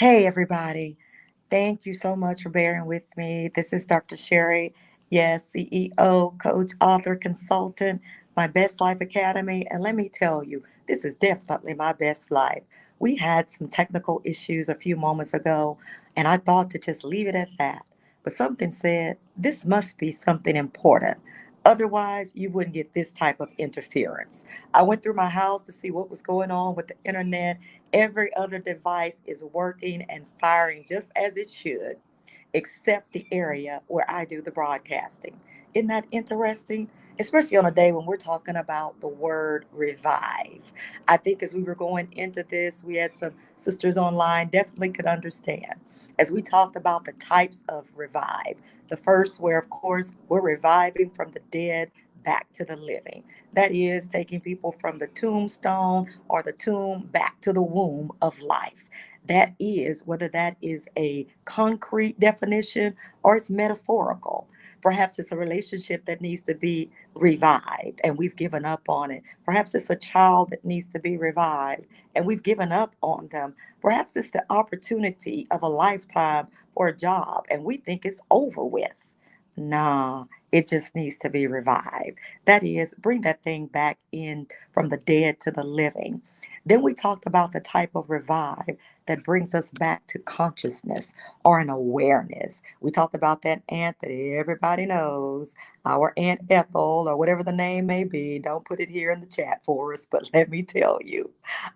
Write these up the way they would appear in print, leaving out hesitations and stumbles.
Hey, everybody. Thank you so much for bearing with me. This is Dr. Sheri, yes, CEO, coach, author, consultant, my Best Life Academy. And let me tell you, this is definitely my best life. We had some technical issues a few moments ago, and I thought to just leave it at that. But something said, this must be something important. Otherwise, you wouldn't get this type of interference. I went through my house to see what was going on with the internet. Every other device is working and firing just as it should, except the area where I do the broadcasting. Isn't that interesting? Especially on a day when we're talking about the word revive. I think as we were going into this, we had some sisters online definitely could understand. As we talked about the types of revive, the first, where of course we're reviving from the dead back to the living. That is taking people from the tombstone or the tomb back to the womb of life. That is, whether that is a concrete definition or it's metaphorical. Perhaps it's a relationship that needs to be revived and we've given up on it. Perhaps it's a child that needs to be revived and we've given up on them. Perhaps it's the opportunity of a lifetime for a job and we think it's over with. Nah, it just needs to be revived. That is, bring that thing back in from the dead to the living. Then we talked about the type of revive that brings us back to consciousness or an awareness. We talked about that aunt that everybody knows, our Aunt Ethel, or whatever the name may be. Don't put it here in the chat for us, but let me tell you.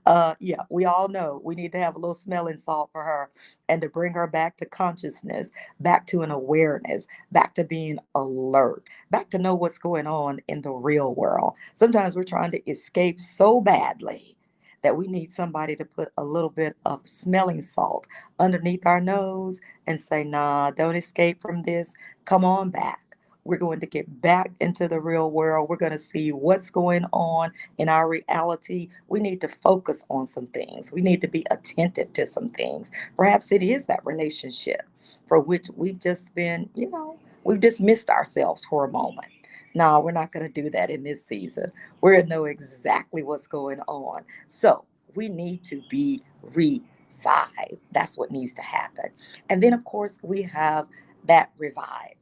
Yeah, we all know we need to have a little smelling salt for her and to bring her back to consciousness, back to an awareness, back to being alert, back to know what's going on in the real world. Sometimes we're trying to escape so badly that we need somebody to put a little bit of smelling salt underneath our nose and say, nah, don't escape from this. Come on back. We're going to get back into the real world. We're going to see what's going on in our reality. We need to focus on some things. We need to be attentive to some things. Perhaps it is that relationship for which we've just been, we've dismissed ourselves for a moment. No, we're not going to do that in this season. We're going to know exactly what's going on. So we need to be revived. That's what needs to happen. And then, of course, we have that revive,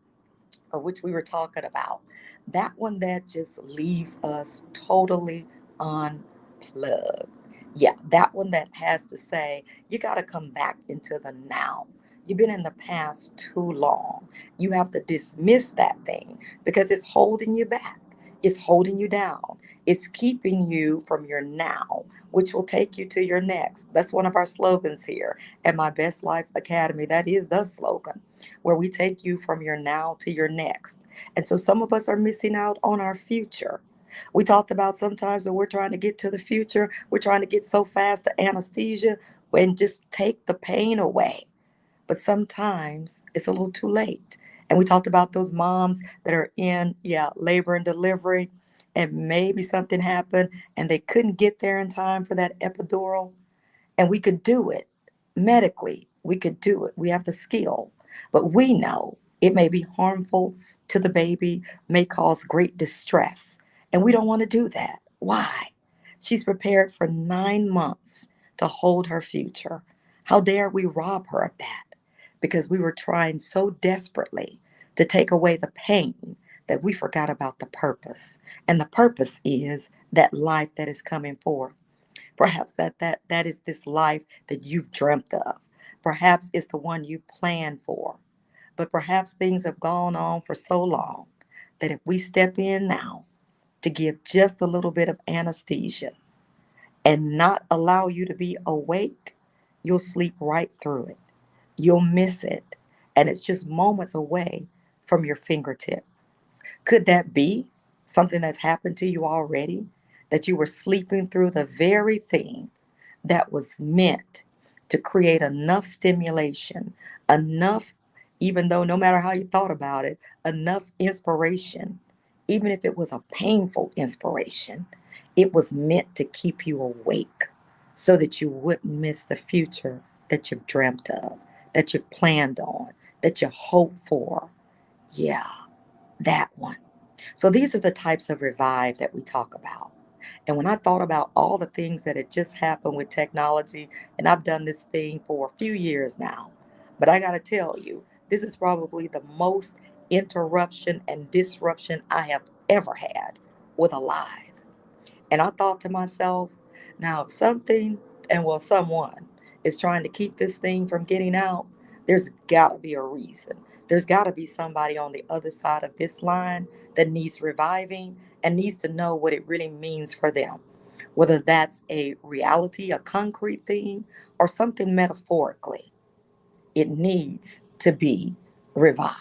or which we were talking about. That one that just leaves us totally unplugged. Yeah, that one that has to say, you got to come back into the now. You've been in the past too long. You have to dismiss that thing because it's holding you back. It's holding you down. It's keeping you from your now, which will take you to your next. That's one of our slogans here at my Best Life Academy. That is the slogan, where we take you from your now to your next. And so some of us are missing out on our future. We talked about sometimes when we're trying to get to the future, we're trying to get so fast to anesthesia and just take the pain away. But sometimes it's a little too late. And we talked about those moms that are in, yeah, labor and delivery, and maybe something happened and they couldn't get there in time for that epidural. And we could do it medically. We could do it. We have the skill. But we know it may be harmful to the baby, may cause great distress. And we don't want to do that. Why? She's prepared for 9 months to hold her future. How dare we rob her of that? Because we were trying so desperately to take away the pain that we forgot about the purpose. And the purpose is that life that is coming forth. Perhaps that is this life that you've dreamt of. Perhaps it's the one you planned for. But perhaps things have gone on for so long that if we step in now to give just a little bit of anesthesia and not allow you to be awake, you'll sleep right through it. You'll miss it. And it's just moments away from your fingertips. Could that be something that's happened to you already? That you were sleeping through the very thing that was meant to create enough stimulation, enough, even though no matter how you thought about it, enough inspiration, even if it was a painful inspiration, it was meant to keep you awake so that you wouldn't miss the future that you've dreamt of, that you've planned on, that you hope for. Yeah, that one. So these are the types of revive that we talk about. And when I thought about all the things that had just happened with technology, and I've done this thing for a few years now, but I got to tell you, this is probably the most interruption and disruption I have ever had with a live. And I thought to myself, now, if something, and well, someone is trying to keep this thing from getting out, there's got to be a reason. There's got to be somebody on the other side of this line that needs reviving and needs to know what it really means for them. Whether that's a reality, a concrete thing, or something metaphorically, it needs to be revived.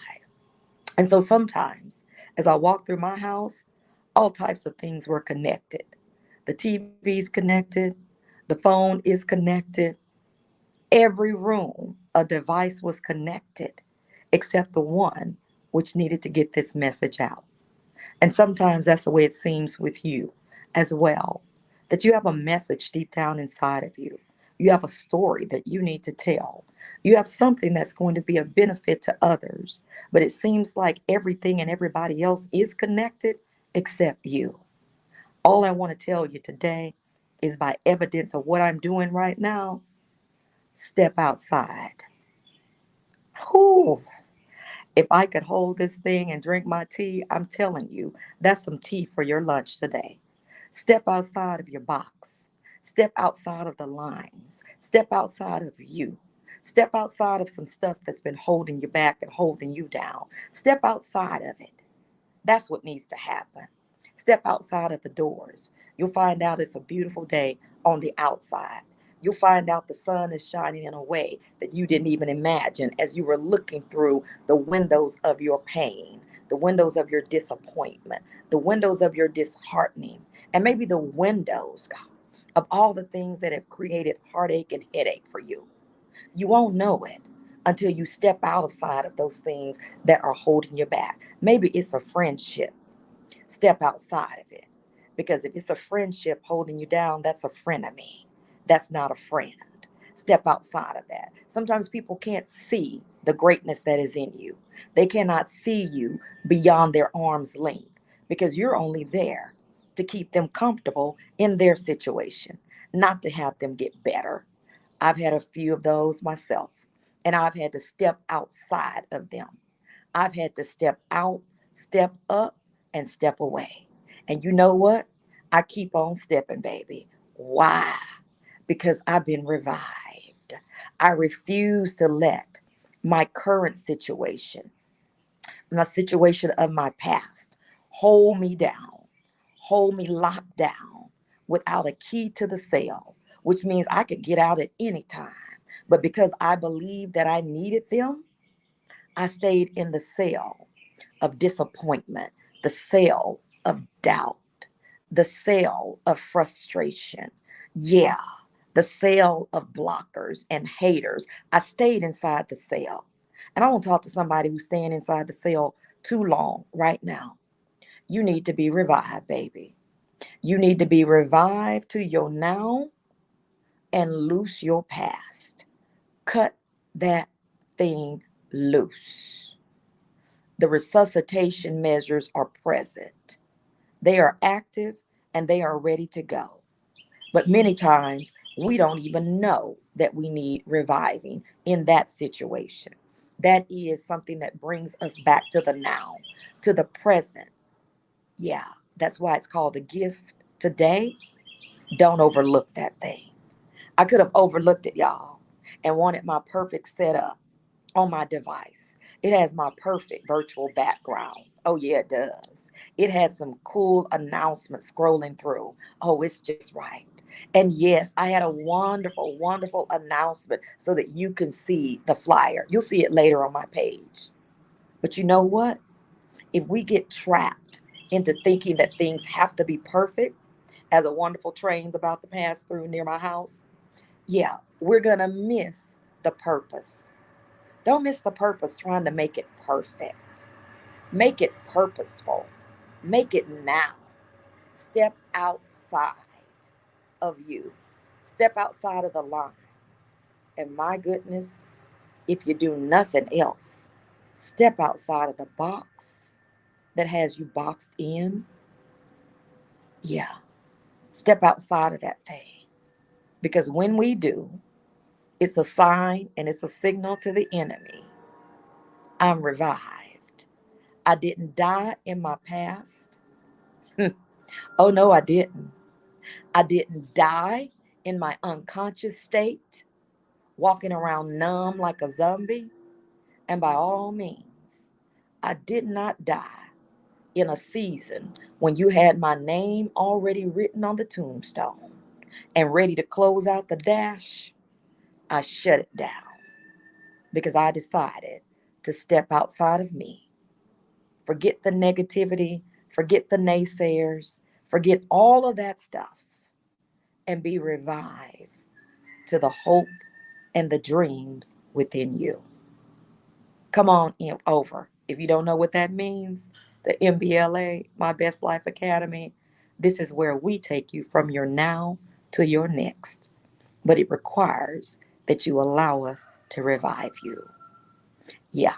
And so sometimes, as I walk through my house, all types of things were connected. The TV's connected, the phone is connected, every room, a device was connected, except the one which needed to get this message out. And sometimes that's the way it seems with you as well, that you have a message deep down inside of you. You have a story that you need to tell. You have something that's going to be a benefit to others, but it seems like everything and everybody else is connected except you. All I want to tell you today is by evidence of what I'm doing right now, step outside. Whew. If I could hold this thing and drink my tea, I'm telling you, that's some tea for your lunch today. Step outside of your box. Step outside of the lines. Step outside of you. Step outside of some stuff that's been holding you back and holding you down. Step outside of it. That's what needs to happen. Step outside of the doors. You'll find out it's a beautiful day on the outside. You'll find out the sun is shining in a way that you didn't even imagine as you were looking through the windows of your pain, the windows of your disappointment, the windows of your disheartening, and maybe the windows, God, of all the things that have created heartache and headache for you. You won't know it until you step outside of those things that are holding you back. Maybe it's a friendship. Step outside of it. Because if it's a friendship holding you down, that's a frenemy. That's not a friend. Step outside of that. Sometimes people can't see the greatness that is in you. They cannot see you beyond their arm's length because you're only there to keep them comfortable in their situation, not to have them get better. I've had a few of those myself, and I've had to step outside of them. I've had to step out, step up, and step away. And you know what? I keep on stepping, baby. Why? Because I've been revived. I refuse to let my current situation, the situation of my past, hold me down, hold me locked down without a key to the cell, which means I could get out at any time. But because I believed that I needed them, I stayed in the cell of disappointment, the cell of doubt, the cell of frustration. Yeah, the cell of blockers and haters. I stayed inside the cell. And I want to talk to somebody who's staying inside the cell too long right now. You need to be revived, baby. You need to be revived to your now and loose your past. Cut that thing loose. The resuscitation measures are present. They are active and they are ready to go. But many times we don't even know that we need reviving in that situation. That is something that brings us back to the now, to the present. Yeah, that's why it's called a gift today. Don't overlook that thing. I could have overlooked it, y'all, and wanted my perfect setup on my device. It has my perfect virtual background. Oh, yeah, it does. It had some cool announcements scrolling through. Oh, it's just right. And yes, I had a wonderful, wonderful announcement so that you can see the flyer. You'll see it later on my page. But you know what? If we get trapped into thinking that things have to be perfect, as a wonderful train's about to pass through near my house, yeah, we're going to miss the purpose. Don't miss the purpose trying to make it perfect. Make it purposeful. Make it now. Step outside of you. Step outside of the lines. And my goodness, if you do nothing else, step outside of the box that has you boxed in. Yeah, Step outside of that thing. Because when we do, it's a sign and it's a signal to the enemy. I'm revived. I didn't die in my past. Oh, no, I didn't. I didn't die in my unconscious state, walking around numb like a zombie. And by all means, I did not die in a season when you had my name already written on the tombstone and ready to close out the dash. I shut it down because I decided to step outside of me. Forget the negativity, forget the naysayers, forget all of that stuff, and be revived to the hope and the dreams within you. Come on in over. If you don't know what that means, the MBLA, My Best Life Academy, this is where we take you from your now to your next. But it requires that you allow us to revive you. Yeah,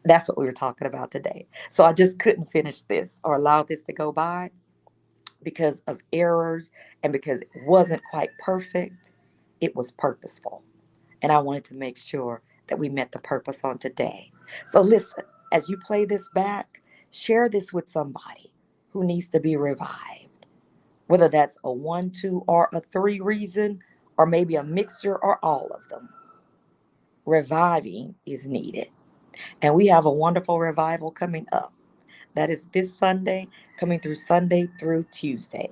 that's what we were talking about today. So I just couldn't finish this or allow this to go by because of errors and because it wasn't quite perfect. It was purposeful. And I wanted to make sure that we met the purpose on today. So listen, as you play this back, share this with somebody who needs to be revived, whether that's a one, two, or a three reason, or maybe a mixture or all of them. Reviving is needed. And we have a wonderful revival coming up. That is this Sunday, coming through Sunday through Tuesday.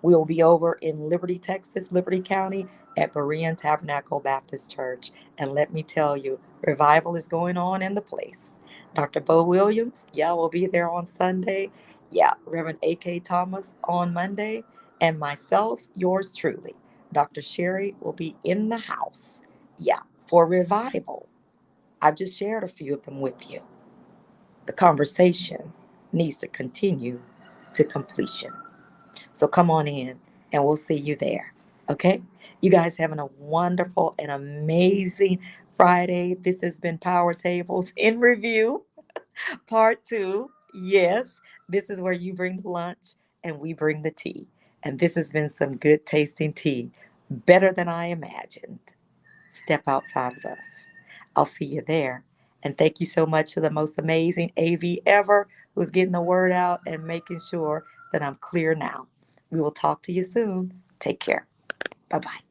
We will be over in Liberty, Texas, Liberty County at Berean Tabernacle Baptist Church. And let me tell you, revival is going on in the place. Dr. Bo Williams, yeah, will be there on Sunday. Yeah, Reverend A.K. Thomas on Monday. And myself, yours truly, Dr. Sheri, will be in the house. Yeah, for revival. I've just shared a few of them with you. The conversation needs to continue to completion. So come on in and we'll see you there. Okay? You guys having a wonderful and amazing Friday. This has been Power Tables in Review, part two. Yes, this is where you bring the lunch and we bring the tea. And this has been some good tasting tea, better than I imagined. Step outside of us. I'll see you there. And thank you so much to the most amazing AV ever who's getting the word out and making sure that I'm clear now. We will talk to you soon. Take care. Bye bye.